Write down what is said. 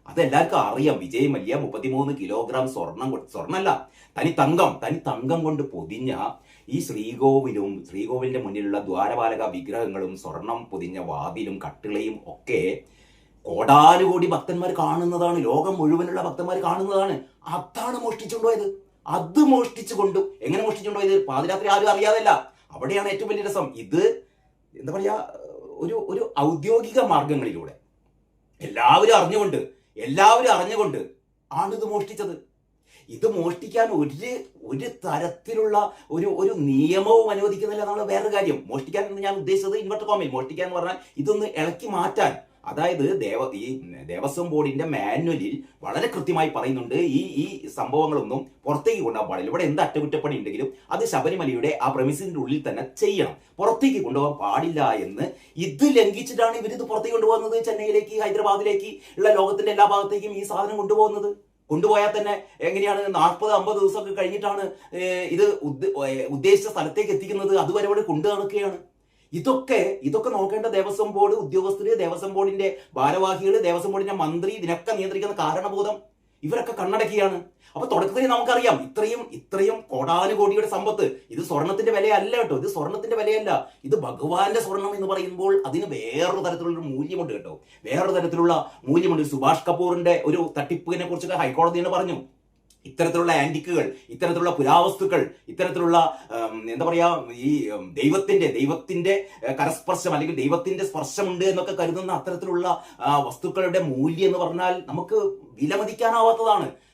അതെല്ലാവർക്കും അറിയാം. വിജയ് മല്യ 33 കിലോഗ്രാം സ്വർണ്ണമല്ല, തനി തങ്കം കൊണ്ട് പൊതിഞ്ഞ ഈ ശ്രീകോവിലിന്റെ മുന്നിലുള്ള ദ്വാരപാലക വിഗ്രഹങ്ങളും സ്വർണം പൊതിഞ്ഞ വാതിലും കട്ടിളയും ഒക്കെ കോടാനുകോടി ഭക്തന്മാർ കാണുന്നതാണ്. ലോകം മുഴുവനുള്ള ഭക്തന്മാർ കാണുന്നതാണ്. അതാണ് മോഷ്ടിച്ചുകൊണ്ടുപോയത്. അത് മോഷ്ടിച്ചുകൊണ്ട് എങ്ങനെ മോഷ്ടിച്ചുകൊണ്ടുപോയത്? പാതിരാത്രി ആരും അറിയാതല്ല. അവിടെയാണ് ഏറ്റവും വലിയ രസം. ഇത് എന്താ പറയാ, ഒരു ഔദ്യോഗിക മാർഗങ്ങളിലൂടെ എല്ലാവരും അറിഞ്ഞുകൊണ്ട് ആണ് ഇത് മോഷ്ടിച്ചത്. ഇത് മോഷ്ടിക്കാൻ ഒരു തരത്തിലുള്ള ഒരു നിയമവും അനുവദിക്കുന്നില്ല എന്നാണ് വേറൊരു കാര്യം. മോഷ്ടിക്കാൻ എന്ന് ഞാൻ ഉദ്ദേശിച്ചത് ഇൻവെർട്ടർ കോമയിൽ മോഷ്ടിക്കാൻ എന്ന് പറഞ്ഞാൽ ഇതൊന്ന് ഇളക്കി മാറ്റാൻ. അതായത് ഈ ദേവസ്വം ബോർഡിന്റെ മാനുവലിൽ വളരെ കൃത്യമായി പറയുന്നുണ്ട്, ഈ സംഭവങ്ങളൊന്നും പുറത്തേക്ക് കൊണ്ടുപോകാൻ പാടില്ല. ഇവിടെ എന്ത് അറ്റകുറ്റപ്പണി ഉണ്ടെങ്കിലും അത് ശബരിമലയുടെ ആ പ്രമിസിന്റെ ഉള്ളിൽ തന്നെ ചെയ്യണം, പുറത്തേക്ക് കൊണ്ടുപോകാൻ പാടില്ല എന്ന്. ഇത് ലംഘിച്ചിട്ടാണ് ഇവരിത് പുറത്തേക്ക് കൊണ്ടുപോകുന്നത്. ചെന്നൈയിലേക്ക്, ഹൈദരാബാദിലേക്ക് ഉള്ള ലോകത്തിന്റെ എല്ലാ ഭാഗത്തേക്കും ഈ സാധനം കൊണ്ടുപോകുന്നത്. കൊണ്ടുപോയാൽ തന്നെ എങ്ങനെയാണ് 40-50 ദിവസമൊക്കെ കഴിഞ്ഞിട്ടാണ് ഇത് ഉദ്ദേശിച്ച സ്ഥലത്തേക്ക് എത്തിക്കുന്നത്. അതുവരെ ഇവിടെ കൊണ്ടു നടക്കുകയാണ്. ഇതൊക്കെ നോക്കേണ്ട ദേവസ്വം ബോർഡ് ഉദ്യോഗസ്ഥര്, ദേവസ്വം ബോർഡിന്റെ ഭാരവാഹികൾ, ദേവസ്വം ബോർഡിന്റെ മന്ത്രി, ഇതിനൊക്കെ നിയന്ത്രിക്കുന്ന കാരണബോധം ഇവരൊക്കെ കണ്ണടക്കിയാണ്. അപ്പൊ തുടക്കത്തിൽ നമുക്കറിയാം, ഇത്രയും കോടാനുകോടിയുടെ സമ്പത്ത്, ഇത് സ്വർണത്തിന്റെ വിലയല്ല കേട്ടോ. ഇത് സ്വർണത്തിന്റെ വിലയല്ല, ഇത് ഭഗവാന്റെ സ്വർണം എന്ന് പറയുമ്പോൾ അതിന് വേറൊരു തരത്തിലുള്ള മൂല്യമുണ്ട് കേട്ടോ. വേറൊരു തരത്തിലുള്ള മൂല്യമുണ്ട്. സുഭാഷ് കപൂറിന്റെ ഒരു തട്ടിപ്പിനെ കുറിച്ചൊക്കെ ഹൈക്കോടതി തന്നെ പറഞ്ഞു. ഇത്തരത്തിലുള്ള ആന്റിക്കുകൾ, ഇത്തരത്തിലുള്ള പുരാവസ്തുക്കൾ, ഇത്തരത്തിലുള്ള എന്താ പറയാ, ഈ ദൈവത്തിന്റെ കരസ്പർശം അല്ലെങ്കിൽ ദൈവത്തിന്റെ സ്പർശമുണ്ട് എന്നൊക്കെ കരുതുന്ന അത്തരത്തിലുള്ള വസ്തുക്കളുടെ മൂല്യം എന്ന് പറഞ്ഞാൽ നമുക്ക് വിലമതിക്കാനാവാത്തതാണ്.